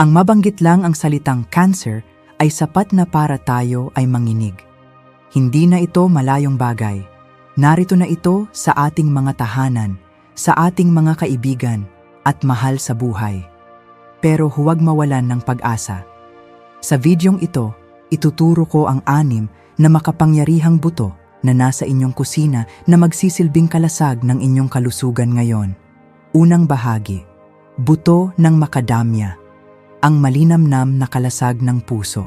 Ang mabanggit lang ang salitang cancer ay sapat na para tayo ay manginig. Hindi na ito malayong bagay. Narito na ito sa ating mga tahanan, sa ating mga kaibigan at mahal sa buhay. Pero huwag mawalan ng pag-asa. Sa videong ito, ituturo ko ang 6 na makapangyarihang buto na nasa inyong kusina na magsisilbing kalasag ng inyong kalusugan ngayon. Unang bahagi, buto ng macadamia, ang malinamnam na kalasag ng puso.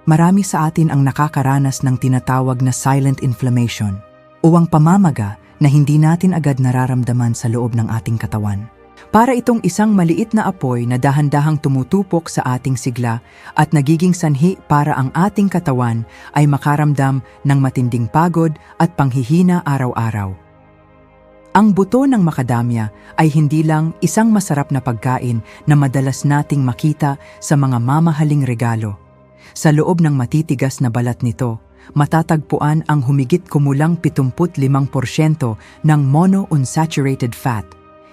Marami sa atin ang nakakaranas ng tinatawag na silent inflammation o ang pamamaga na hindi natin agad nararamdaman sa loob ng ating katawan. Para itong isang maliit na apoy na dahan-dahang tumutupok sa ating sigla at nagiging sanhi para ang ating katawan ay makaramdam ng matinding pagod at panghihina araw-araw. Ang buto ng macadamia ay hindi lang isang masarap na pagkain na madalas nating makita sa mga mamahaling regalo. Sa loob ng matitigas na balat nito, matatagpuan ang humigit kumulang 75% ng monounsaturated fat.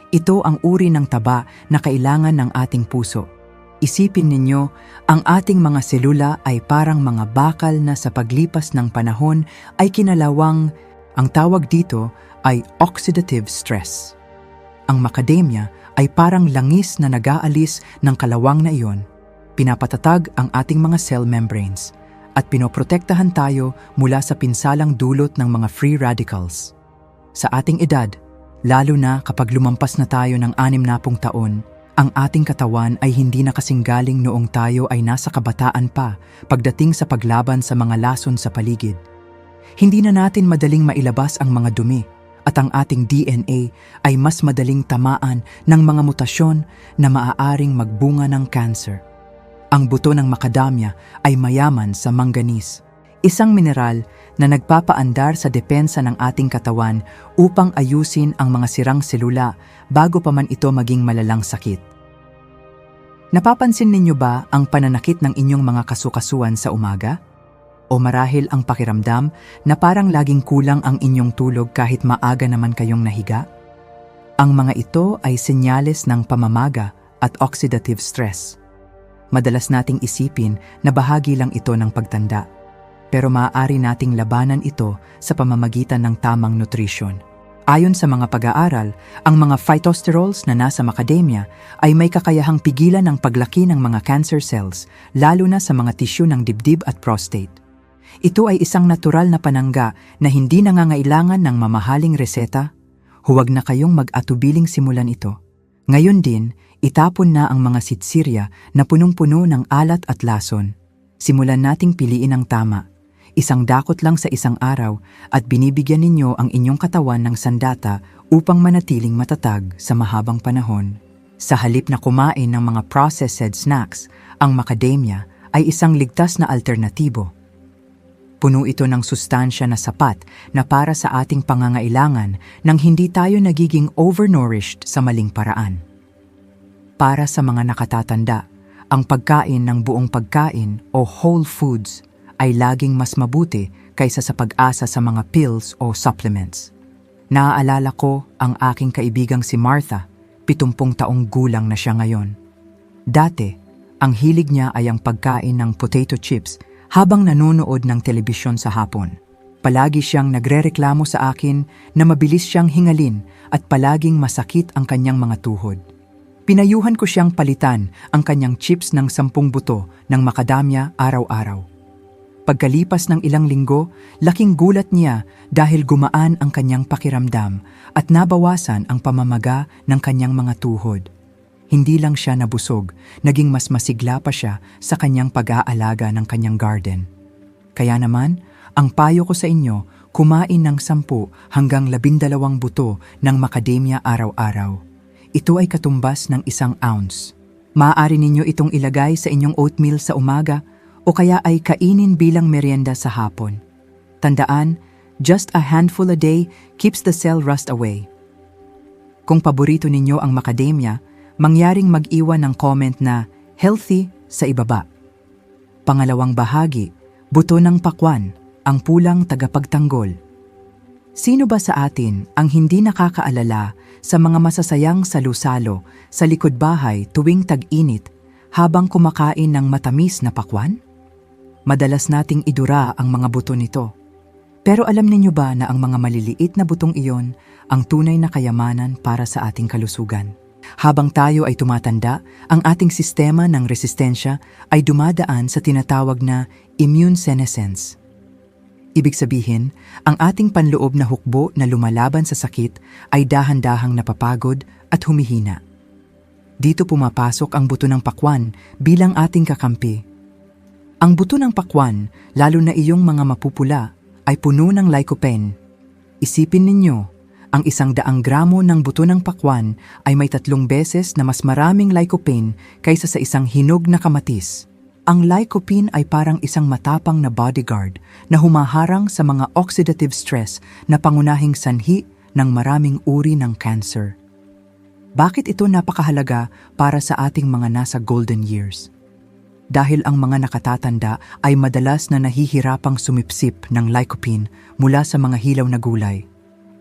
Ito ang uri ng taba na kailangan ng ating puso. Isipin ninyo, ang ating mga selula ay parang mga bakal na sa paglipas ng panahon ay kinalawang, ang tawag dito ay oxidative stress. Ang macadamia ay parang langis na nag-aalis ng kalawang na iyon, pinapatatag ang ating mga cell membranes at pinoprotektahan tayo mula sa pinsalang dulot ng mga free radicals. Sa ating edad, lalo na kapag lumampas na tayo ng 60 taon, ang ating katawan ay hindi na kasing galing noong tayo ay nasa kabataan pa pagdating sa paglaban sa mga lason sa paligid. Hindi na natin madaling mailabas ang mga dumi at ang ating DNA ay mas madaling tamaan ng mga mutasyon na maaaring magbunga ng cancer. Ang buto ng macadamia ay mayaman sa manganese, isang mineral na nagpapaandar sa depensa ng ating katawan upang ayusin ang mga sirang selula bago pa man ito maging malalang sakit. Napapansin ninyo ba ang pananakit ng inyong mga kasukasuan sa umaga? O marahil ang pakiramdam na parang laging kulang ang inyong tulog kahit maaga naman kayong nahiga? Ang mga ito ay senyales ng pamamaga at oxidative stress. Madalas nating isipin na bahagi lang ito ng pagtanda, pero maaari nating labanan ito sa pamamagitan ng tamang nutrisyon. Ayon sa mga pag-aaral, ang mga phytosterols na nasa macadamia ay may kakayahang pigilan ang paglaki ng mga cancer cells, lalo na sa mga tisyu ng dibdib at prostate. Ito ay isang natural na panangga na hindi nangangailangan ng mamahaling reseta. Huwag na kayong mag-atubiling simulan ito. Ngayon din, itapon na ang mga sitsirya na punong-puno ng alat at lason. Simulan nating piliin ang tama. Isang dakot lang sa isang araw at binibigyan ninyo ang inyong katawan ng sandata upang manatiling matatag sa mahabang panahon. Sa halip na kumain ng mga processed snacks, ang macadamia ay isang ligtas na alternatibo. Puno ito ng sustansya na sapat na para sa ating pangangailangan nang hindi tayo nagiging overnourished sa maling paraan. Para sa mga nakatatanda, ang pagkain ng buong pagkain o whole foods ay laging mas mabuti kaysa sa pag-asa sa mga pills o supplements. Naaalala ko ang aking kaibigang si Martha, 70 taong gulang na siya ngayon. Dati, ang hilig niya ay ang pagkain ng potato chips habang nanonood ng telebisyon sa hapon. Palagi siyang nagrereklamo sa akin na mabilis siyang hingalin at palaging masakit ang kanyang mga tuhod. Pinayuhan ko siyang palitan ang kanyang chips ng 10 buto ng macadamia araw-araw. Pagkalipas ng ilang linggo, laking gulat niya dahil gumaan ang kanyang pakiramdam at nabawasan ang pamamaga ng kanyang mga tuhod. Hindi lang siya nabusog, naging mas masigla pa siya sa kanyang pag-aalaga ng kanyang garden. Kaya naman, ang payo ko sa inyo, kumain ng 10 hanggang 12 buto ng macadamia araw-araw. Ito ay katumbas ng 1 ounce. Maaari ninyo itong ilagay sa inyong oatmeal sa umaga o kaya ay kainin bilang merienda sa hapon. Tandaan, just a handful a day keeps the cell rust away. Kung paborito ninyo ang macadamia, mangyaring mag-iwan ng comment na healthy sa ibaba. Pangalawang bahagi, buto ng pakwan, ang pulang tagapagtanggol. Sino ba sa atin ang hindi nakakaalala sa mga masasayang salusalo sa likod bahay tuwing tag-init habang kumakain ng matamis na pakwan? Madalas nating idura ang mga buto nito. Pero alam ninyo ba na ang mga maliliit na butong iyon ang tunay na kayamanan para sa ating kalusugan? Habang tayo ay tumatanda, ang ating sistema ng resistensya ay dumadaan sa tinatawag na immune senescence. Ibig sabihin, ang ating panloob na hukbo na lumalaban sa sakit ay dahan-dahang napapagod at humihina. Dito pumapasok ang buto ng pakwan bilang ating kakampi. Ang buto ng pakwan, lalo na iyong mga mapupula, ay puno ng lycopene. Isipin ninyo, ang 100 gramo ng buto ng pakwan ay may 3 beses na mas maraming lycopene kaysa sa isang hinog na kamatis. Ang lycopene ay parang isang matapang na bodyguard na humaharang sa mga oxidative stress na pangunahing sanhi ng maraming uri ng cancer. Bakit ito napakahalaga para sa ating mga nasa golden years? Dahil ang mga nakatatanda ay madalas na nahihirapang sumipsip ng lycopene mula sa mga hilaw na gulay.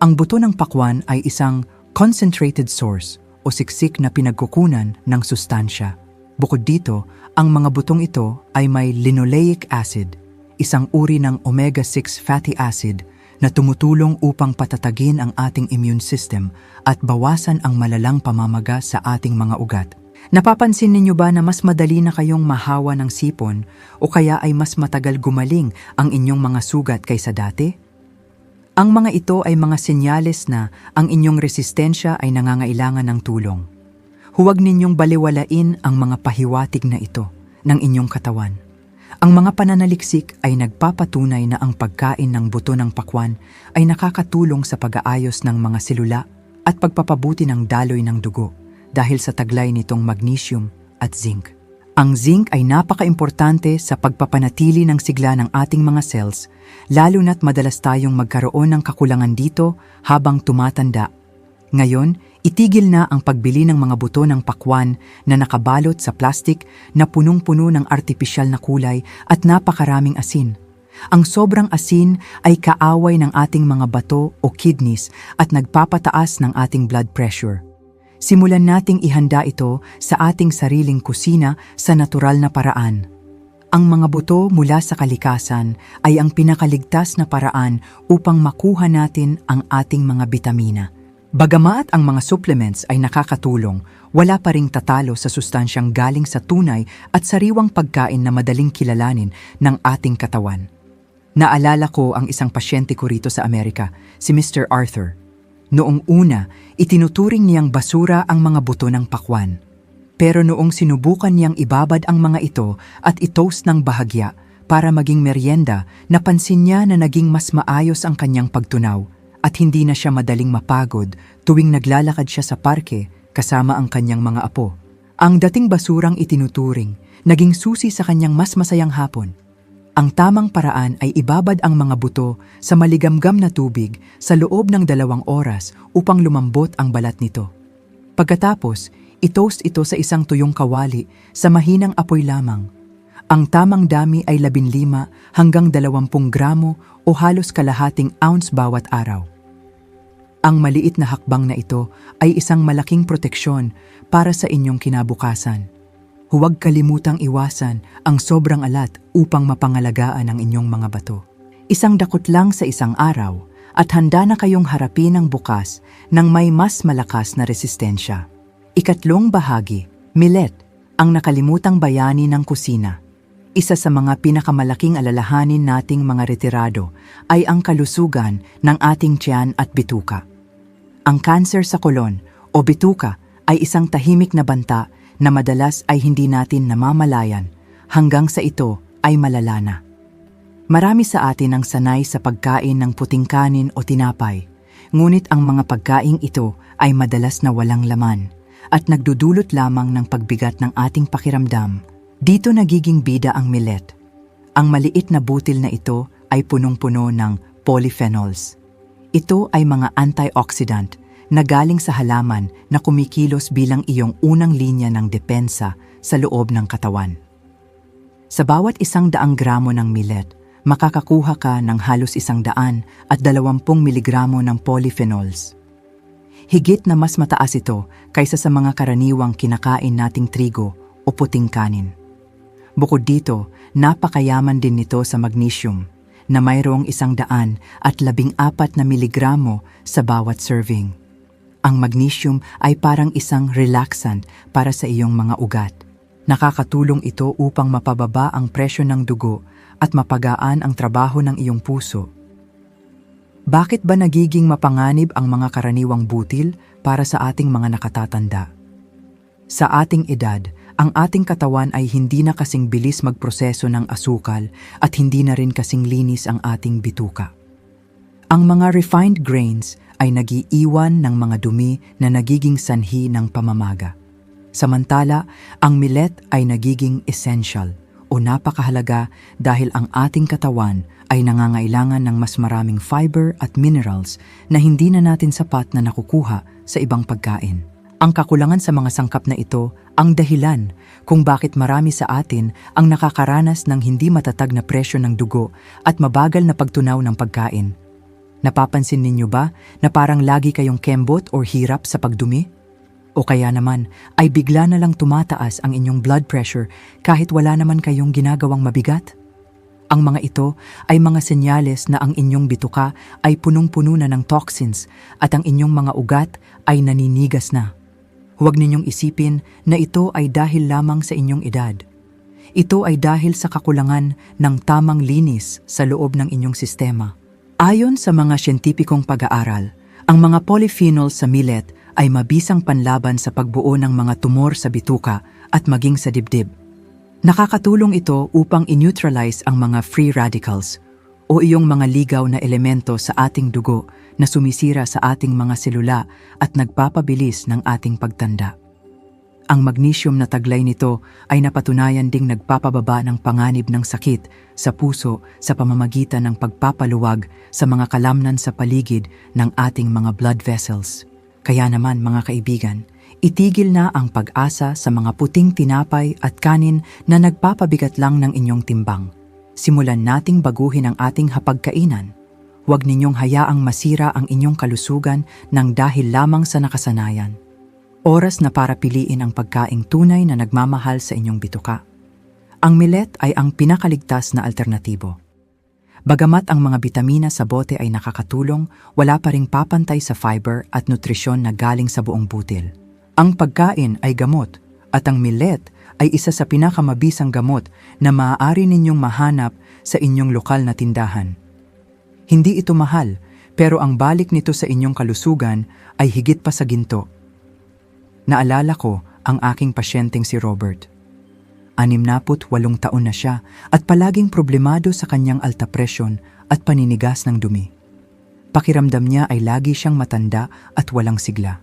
Ang buto ng pakwan ay isang concentrated source o siksik na pinagkukunan ng sustansya. Bukod dito, ang mga butong ito ay may linoleic acid, isang uri ng omega-6 fatty acid na tumutulong upang patatagin ang ating immune system at bawasan ang malalang pamamaga sa ating mga ugat. Napapansin ninyo ba na mas madali na kayong mahawa ng sipon o kaya ay mas matagal gumaling ang inyong mga sugat kaysa dati? Ang mga ito ay mga senyales na ang inyong resistensya ay nangangailangan ng tulong. Huwag ninyong baliwalain ang mga pahiwatig na ito ng inyong katawan. Ang mga pananaliksik ay nagpapatunay na ang pagkain ng buto ng pakwan ay nakakatulong sa pag-aayos ng mga selula at pagpapabuti ng daloy ng dugo dahil sa taglay nitong magnesium at zinc. Ang zinc ay napaka-importante sa pagpapanatili ng sigla ng ating mga cells, lalo na't madalas tayong magkaroon ng kakulangan dito habang tumatanda. Ngayon, itigil na ang pagbili ng mga buto ng pakwan na nakabalot sa plastik na punong-puno ng artipisyal na kulay at napakaraming asin. Ang sobrang asin ay kaaway ng ating mga bato o kidneys at nagpapataas ng ating blood pressure. Simulan nating ihanda ito sa ating sariling kusina sa natural na paraan. Ang mga buto mula sa kalikasan ay ang pinakaligtas na paraan upang makuha natin ang ating mga bitamina. Bagama't ang mga supplements ay nakakatulong, wala pa ring tatalo sa sustansyang galing sa tunay at sariwang pagkain na madaling kilalanin ng ating katawan. Naalala ko ang isang pasyente ko rito sa Amerika, si Mr. Arthur. Noong una, itinuturing niyang basura ang mga buto ng pakwan. Pero noong sinubukan niyang ibabad ang mga ito at itoast ng bahagya para maging merienda, napansin niya na naging mas maayos ang kanyang pagtunaw at hindi na siya madaling mapagod tuwing naglalakad siya sa parke kasama ang kanyang mga apo. Ang dating basurang itinuturing, naging susi sa kanyang mas masayang hapon. Ang tamang paraan ay ibabad ang mga buto sa maligamgam na tubig sa loob ng 2 oras upang lumambot ang balat nito. Pagkatapos, itoast ito sa isang tuyong kawali sa mahinang apoy lamang. Ang tamang dami ay 15 hanggang 20 gramo o halos kalahating ounce bawat araw. Ang maliit na hakbang na ito ay isang malaking proteksyon para sa inyong kinabukasan. Huwag kalimutang iwasan ang sobrang alat upang mapangalagaan ang inyong mga bato. Isang dakot lang sa isang araw at handa na kayong harapin ang bukas ng may mas malakas na resistensya. Ikatlong bahagi, millet, ang nakalimutang bayani ng kusina. Isa sa mga pinakamalaking alalahanin nating mga retirado ay ang kalusugan ng ating tiyan at bituka. Ang kanser sa kolon o bituka ay isang tahimik na banta na madalas ay hindi natin namamalayan hanggang sa ito ay malala na. Marami sa atin ang sanay sa pagkain ng puting kanin o tinapay, ngunit ang mga pagkaing ito ay madalas na walang laman at nagdudulot lamang ng pagbigat ng ating pakiramdam. Dito nagiging bida ang millet. Ang maliit na butil na ito ay punong-puno ng polyphenols. Ito ay mga antioxidant na galing sa halaman na kumikilos bilang iyong unang linya ng depensa sa loob ng katawan. Sa bawat 100 gramo ng millet, makakakuha ka ng halos 100 at 20 miligramo ng polyphenols. Higit na mas mataas ito kaysa sa mga karaniwang kinakain nating trigo o puting kanin. Bukod dito, napakayaman din nito sa magnesium na mayroong 114 na miligramo sa bawat serving. Ang magnesium ay parang isang relaxant para sa iyong mga ugat. Nakakatulong ito upang mapababa ang presyo ng dugo at mapagaan ang trabaho ng iyong puso. Bakit ba nagiging mapanganib ang mga karaniwang butil para sa ating mga nakatatanda? Sa ating edad, ang ating katawan ay hindi na kasing bilis magproseso ng asukal at hindi na rin kasing linis ang ating bituka. Ang mga refined grains ay nag-iiwan ng mga dumi na nagiging sanhi ng pamamaga. Samantala, ang millet ay nagiging essential o napakahalaga dahil ang ating katawan ay nangangailangan ng mas maraming fiber at minerals na hindi na natin sapat na nakukuha sa ibang pagkain. Ang kakulangan sa mga sangkap na ito ang dahilan kung bakit marami sa atin ang nakakaranas ng hindi matatag na presyo ng dugo at mabagal na pagtunaw ng pagkain. Napapansin ninyo ba na parang lagi kayong kembot o hirap sa pagdumi? O kaya naman ay bigla na lang tumataas ang inyong blood pressure kahit wala naman kayong ginagawang mabigat? Ang mga ito ay mga senyales na ang inyong bituka ay punong-puno na ng toxins at ang inyong mga ugat ay naninigas na. Huwag ninyong isipin na ito ay dahil lamang sa inyong edad. Ito ay dahil sa kakulangan ng tamang linis sa loob ng inyong sistema. Ayon sa mga siyentipikong pag-aaral, ang mga polyphenols sa millet ay mabisang panlaban sa pagbuo ng mga tumor sa bituka at maging sa dibdib. Nakakatulong ito upang i-neutralize ang mga free radicals o iyong mga ligaw na elemento sa ating dugo na sumisira sa ating mga selula at nagpapabilis ng ating pagtanda. Ang magnesium na taglay nito ay napatunayan ding nagpapababa ng panganib ng sakit sa puso sa pamamagitan ng pagpapaluwag sa mga kalamnan sa paligid ng ating mga blood vessels. Kaya naman mga kaibigan, itigil na ang pag-asa sa mga puting tinapay at kanin na nagpapabigat lang ng inyong timbang. Simulan nating baguhin ang ating hapagkainan. Huwag ninyong hayaang masira ang inyong kalusugan ng dahil lamang sa nakasanayan. Oras na para piliin ang pagkaing tunay na nagmamahal sa inyong bituka. Ang millet ay ang pinakaligtas na alternatibo. Bagamat ang mga bitamina sa bote ay nakakatulong, wala pa ring papantay sa fiber at nutrisyon na galing sa buong butil. Ang pagkain ay gamot at ang millet ay isa sa pinakamabisang gamot na maaari ninyong mahanap sa inyong lokal na tindahan. Hindi ito mahal, pero ang balik nito sa inyong kalusugan ay higit pa sa ginto. Naalala ko ang aking pasyenteng si Robert. 68 taon na siya at palaging problemado sa kanyang alta presyon at paninigas ng dumi. Pakiramdam niya ay lagi siyang matanda at walang sigla.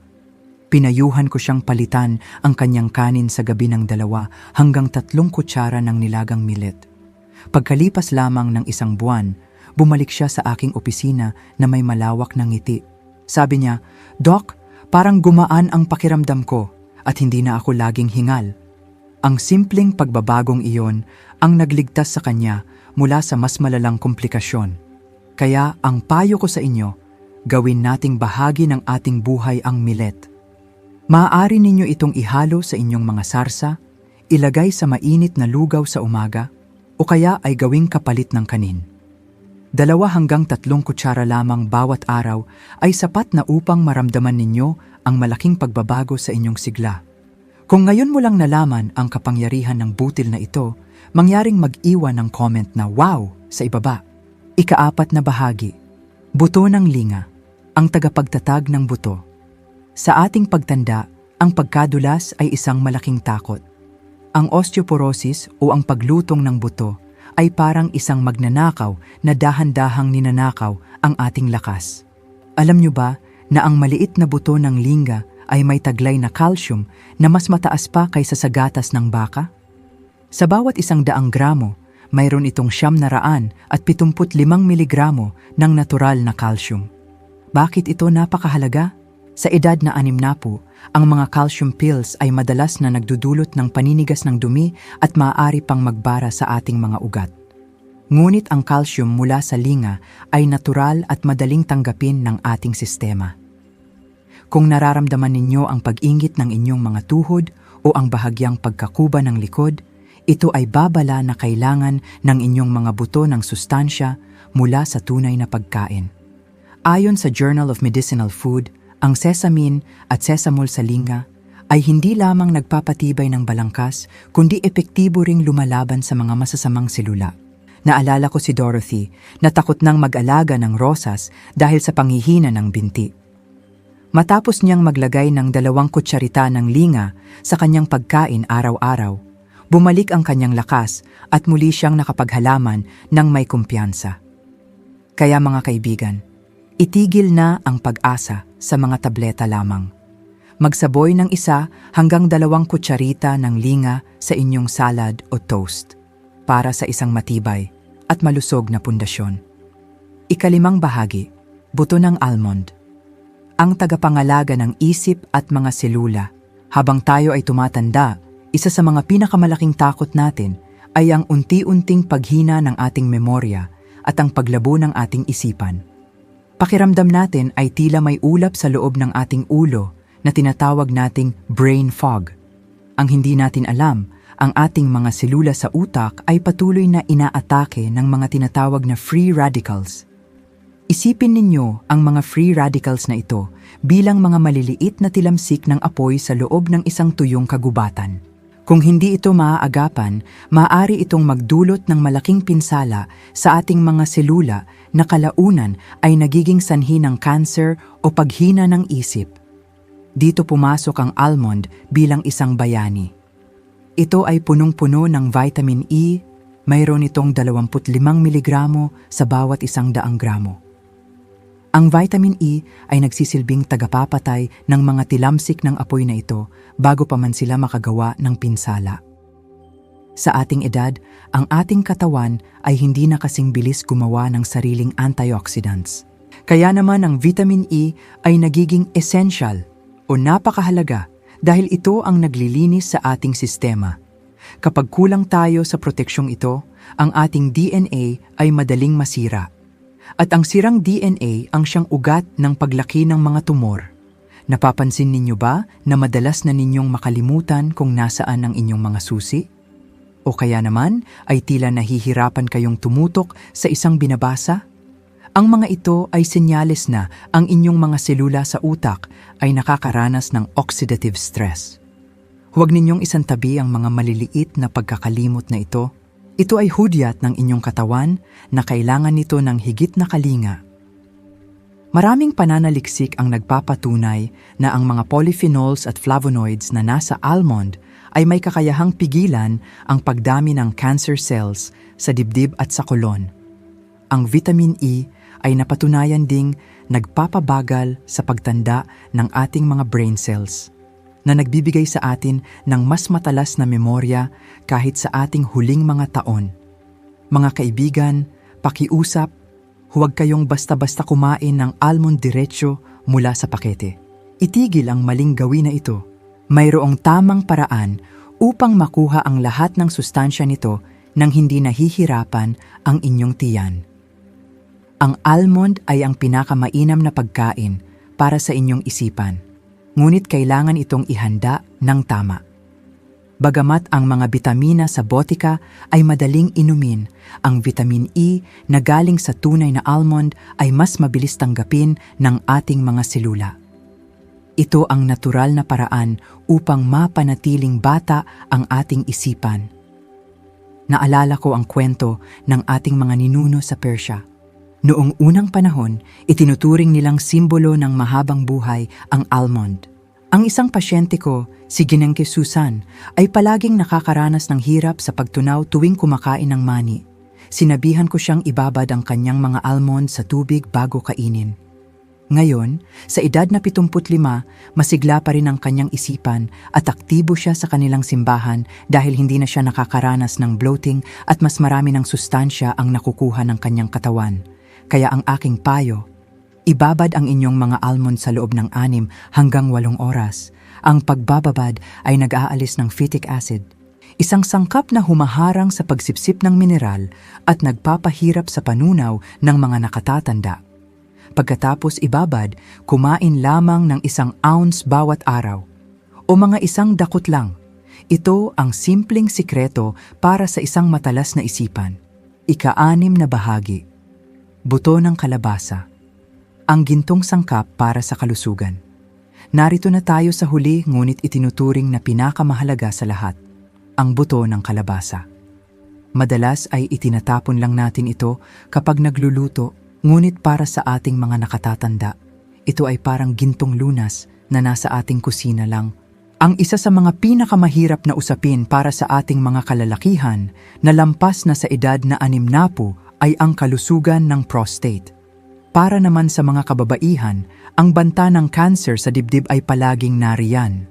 Pinayuhan ko siyang palitan ang kanyang kanin sa gabi ng 2 hanggang 3 kutsara ng nilagang millet. Pagkalipas lamang ng 1 buwan, bumalik siya sa aking opisina na may malawak na ngiti. Sabi niya, "Doc, parang gumaan ang pakiramdam ko at hindi na ako laging hingal." Ang simpleng pagbabagong iyon ang nagligtas sa kanya mula sa mas malalang komplikasyon. Kaya ang payo ko sa inyo, gawin nating bahagi ng ating buhay ang millet. Maaari ninyo itong ihalo sa inyong mga sarsa, ilagay sa mainit na lugaw sa umaga, o kaya ay gawing kapalit ng kanin. 2 hanggang 3 kutsara lamang bawat araw ay sapat na upang maramdaman ninyo ang malaking pagbabago sa inyong sigla. Kung ngayon mo lang nalaman ang kapangyarihan ng butil na ito, mangyaring mag-iwan ng comment na wow sa ibaba. Ika-4 na bahagi, buto ng linga, ang tagapagtatag ng buto. Sa ating pagtanda, ang pagkadulas ay isang malaking takot. Ang osteoporosis o ang paglutong ng buto ay parang isang magnanakaw na dahan-dahang ninanakaw ang ating lakas. Alam niyo ba na ang maliit na buto ng lingga ay may taglay na calcium na mas mataas pa kaysa sa gatas ng baka? Sa bawat 100 gramo, mayroon itong 975 miligramo ng natural na calcium. Bakit ito napakahalaga? Sa edad na 60, ang mga calcium pills ay madalas na nagdudulot ng paninigas ng dumi at maaari pang magbara sa ating mga ugat. Ngunit ang calcium mula sa linga ay natural at madaling tanggapin ng ating sistema. Kung nararamdaman ninyo ang pag-inggit ng inyong mga tuhod o ang bahagyang pagkakuba ng likod, ito ay babala na kailangan ng inyong mga buto ng sustansya mula sa tunay na pagkain. Ayon sa Journal of Medicinal Food, ang sesamin at sesamol sa linga ay hindi lamang nagpapatibay ng balangkas, kundi epektibo ring lumalaban sa mga masasamang selula. Naalala ko si Dorothy na takot nang mag-alaga ng rosas dahil sa panghihina ng binti. Matapos niyang maglagay ng 2 kutsarita ng linga sa kanyang pagkain araw-araw, bumalik ang kanyang lakas at muli siyang nakapaghalaman ng may kumpiyansa. Kaya mga kaibigan, itigil na ang pag-asa sa mga tableta lamang. Magsaboy ng 1 hanggang 2 kutsarita ng linga sa inyong salad o toast para sa isang matibay at malusog na pundasyon. Ika-5 bahagi, buto ng almond. Ang tagapangalaga ng isip at mga selula. Habang tayo ay tumatanda, isa sa mga pinakamalaking takot natin ay ang unti-unting paghina ng ating memorya at ang paglabo ng ating isipan. Pakiramdam natin ay tila may ulap sa loob ng ating ulo na tinatawag nating brain fog. Ang hindi natin alam, ang ating mga selula sa utak ay patuloy na inaatake ng mga tinatawag na free radicals. Isipin ninyo ang mga free radicals na ito bilang mga maliliit na tilamsik ng apoy sa loob ng isang tuyong kagubatan. Kung hindi ito maaagapan, maaari itong magdulot ng malaking pinsala sa ating mga selula na kalaunan ay nagiging sanhi ng cancer o paghina ng isip. Dito pumasok ang almond bilang isang bayani. Ito ay punong-puno ng vitamin E, mayroon itong 25 miligramo sa bawat 100 gramo. Ang vitamin E ay nagsisilbing tagapapatay ng mga tilamsik ng apoy na ito bago pa man sila makagawa ng pinsala. Sa ating edad, ang ating katawan ay hindi na kasing bilis gumawa ng sariling antioxidants. Kaya naman ang vitamin E ay nagiging essential o napakahalaga dahil ito ang naglilinis sa ating sistema. Kapag kulang tayo sa proteksyong ito, ang ating DNA ay madaling masira. At ang sirang DNA ang siyang ugat ng paglaki ng mga tumor. Napapansin ninyo ba na madalas na ninyong makalimutan kung nasaan ang inyong mga susi? O kaya naman ay tila nahihirapan kayong tumutok sa isang binabasa? Ang mga ito ay senyales na ang inyong mga selula sa utak ay nakakaranas ng oxidative stress. Huwag ninyong isantabi ang mga maliliit na pagkakalimot na ito. Ito ay hudyat ng inyong katawan na kailangan nito ng higit na kalinga. Maraming pananaliksik ang nagpapatunay na ang mga polyphenols at flavonoids na nasa almond ay may kakayahang pigilan ang pagdami ng cancer cells sa dibdib at sa kolon. Ang vitamin E ay napatunayan ding nagpapabagal sa pagtanda ng ating mga brain cells, na nagbibigay sa atin ng mas matalas na memorya kahit sa ating huling mga taon. Mga kaibigan, pakiusap, huwag kayong basta-basta kumain ng almond diretsyo mula sa pakete. Itigil ang maling gawin na ito. Mayroong tamang paraan upang makuha ang lahat ng sustansya nito nang hindi nahihirapan ang inyong tiyan. Ang almond ay ang pinakamainam na pagkain para sa inyong isipan, ngunit kailangan itong ihanda ng tama. Bagamat ang mga bitamina sa botika ay madaling inumin, ang vitamin E na galing sa tunay na almond ay mas mabilis tanggapin ng ating mga selula. Ito ang natural na paraan upang mapanatiling bata ang ating isipan. Naalala ko ang kwento ng ating mga ninuno sa Persia. Noong unang panahon, itinuturing nilang simbolo ng mahabang buhay ang almond. Ang isang pasyente ko, si Ginengke Susan, ay palaging nakakaranas ng hirap sa pagtunaw tuwing kumakain ng mani. Sinabihan ko siyang ibabad ang kanyang mga almond sa tubig bago kainin. Ngayon, sa edad na 75, masigla pa rin ang kanyang isipan at aktibo siya sa kanilang simbahan dahil hindi na siya nakakaranas ng bloating at mas marami ng sustansya ang nakukuha ng kanyang katawan. Kaya ang aking payo, ibabad ang inyong mga almond sa loob ng 6 hanggang 8 oras. Ang pagbababad ay nag-aalis ng phytic acid, isang sangkap na humaharang sa pagsipsip ng mineral at nagpapahirap sa panunaw ng mga nakatatanda. Pagkatapos ibabad, kumain lamang ng 1 ounce bawat araw o mga 1 dakot lang Ito ang simpleng sikreto para sa isang matalas na isipan. Ika-6 na bahagi. Buto ng kalabasa. Ang gintong sangkap para sa kalusugan. Narito na tayo sa huli, ngunit itinuturing na pinakamahalaga sa lahat. Ang buto ng kalabasa. Madalas ay itinatapon lang natin ito kapag nagluluto, ngunit para sa ating mga nakatatanda, ito ay parang gintong lunas na nasa ating kusina lang. Ang isa sa mga pinakamahirap na usapin para sa ating mga kalalakihan na lampas na sa edad na 60 ay ang kalusugan ng prostate. Para naman sa mga kababaihan, ang banta ng cancer sa dibdib ay palaging nariyan.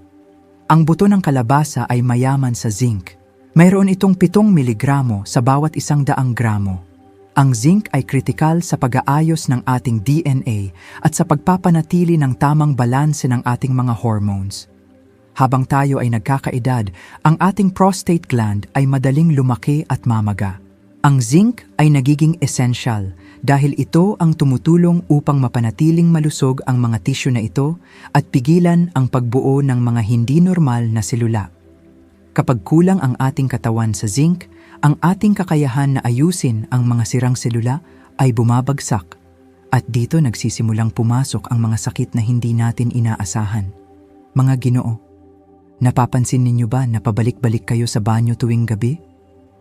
Ang buto ng kalabasa ay mayaman sa zinc. Mayroon itong 7 miligramo sa bawat 100 gramo. Ang zinc ay kritikal sa pag-aayos ng ating DNA at sa pagpapanatili ng tamang balanse ng ating mga hormones. Habang tayo ay nagkakaedad, ang ating prostate gland ay madaling lumaki at mamaga. Ang zinc ay nagiging essential dahil ito ang tumutulong upang mapanatiling malusog ang mga tissue na ito at pigilan ang pagbuo ng mga hindi normal na selula. Kapag kulang ang ating katawan sa zinc, ang ating kakayahan na ayusin ang mga sirang selula ay bumabagsak at dito nagsisimulang pumasok ang mga sakit na hindi natin inaasahan. Mga Ginoo, napapansin ninyo ba na pabalik-balik kayo sa banyo tuwing gabi?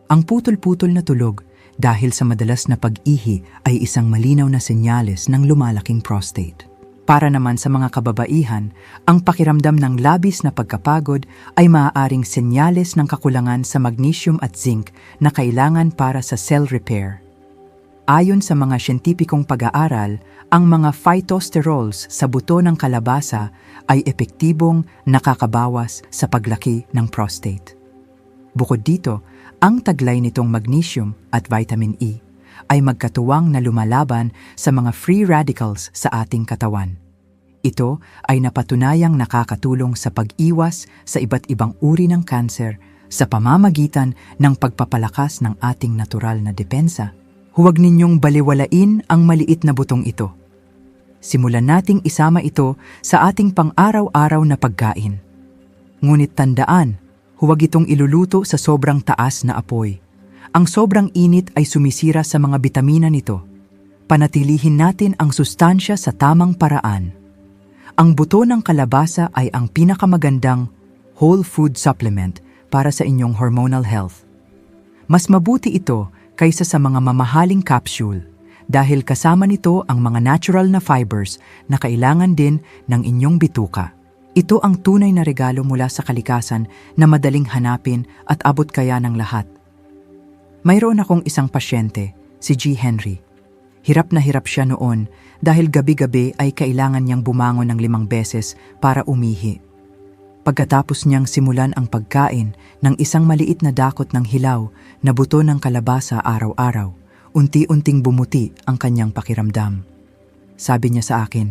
Ang putol-putol na tulog dahil sa madalas na pag-ihi ay isang malinaw na senyales ng lumalaking prostate. Para naman sa mga kababaihan, ang pakiramdam ng labis na pagkapagod ay maaaring senyales ng kakulangan sa magnesium at zinc na kailangan para sa cell repair. Ayon sa mga siyentipikong pag-aaral, ang mga phytosterols sa buto ng kalabasa ay epektibong nakakabawas sa paglaki ng prostate. Bukod dito, ang taglay nitong magnesium at vitamin E ay magkatuwang na lumalaban sa mga free radicals sa ating katawan. Ito ay napatunayang nakakatulong sa pag-iwas sa iba't ibang uri ng kanser sa pamamagitan ng pagpapalakas ng ating natural na depensa. Huwag ninyong baliwalain ang maliit na butong ito. Simulan nating isama ito sa ating pang-araw-araw na pagkain. Ngunit tandaan, huwag itong iluluto sa sobrang taas na apoy. Ang sobrang init ay sumisira sa mga bitamina nito. Panatilihin natin ang sustansya sa tamang paraan. Ang buto ng kalabasa ay ang pinakamagandang whole food supplement para sa inyong hormonal health. Mas mabuti ito kaysa sa mga mamahaling capsule dahil kasama nito ang mga natural na fibers na kailangan din ng inyong bituka. Ito ang tunay na regalo mula sa kalikasan na madaling hanapin at abot kaya ng lahat. Mayroon akong isang pasyente, si G. Henry. Hirap na hirap siya noon dahil gabi-gabi ay kailangan niyang bumangon ng 5 beses para umihi. Pagkatapos niyang simulan ang pagkain ng isang maliit na dakot ng hilaw na buto ng kalabasa araw-araw, unti-unting bumuti ang kanyang pakiramdam. Sabi niya sa akin,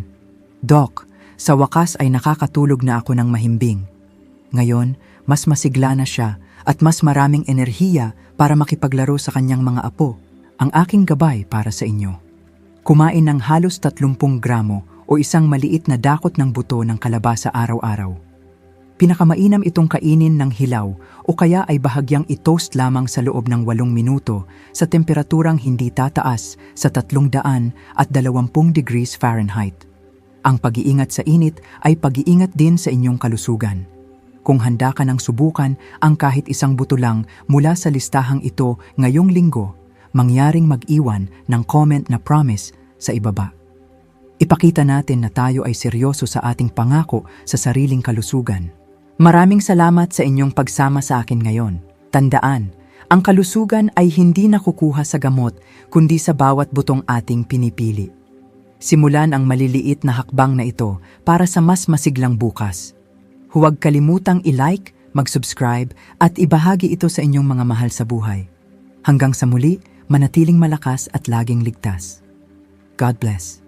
"Doc, sa wakas ay nakakatulog na ako ng mahimbing. Ngayon, mas masigla na siya at mas maraming enerhiya para makipaglaro sa kanyang mga apo. Ang aking gabay para sa inyo. Kumain ng halos 30 gramo o isang maliit na dakot ng buto ng kalabasa araw-araw. Pinakamainam itong kainin ng hilaw o kaya ay bahagyang i-toast lamang sa loob ng 8 minuto sa temperaturang hindi tataas sa 320 degrees Fahrenheit. Ang pag-iingat sa init ay pag-iingat din sa inyong kalusugan. Kung handa ka ng subukan ang kahit isang buto lang mula sa listahang ito ngayong linggo, mangyaring mag-iwan ng comment na promise sa ibaba. Ipakita natin na tayo ay seryoso sa ating pangako sa sariling kalusugan. Maraming salamat sa inyong pagsama sa akin ngayon. Tandaan, ang kalusugan ay hindi nakukuha sa gamot kundi sa bawat butong ating pinipili. Simulan ang maliliit na hakbang na ito para sa mas masiglang bukas. Huwag kalimutang i-like, mag-subscribe at ibahagi ito sa inyong mga mahal sa buhay. Hanggang sa muli, manatiling malakas at laging ligtas. God bless.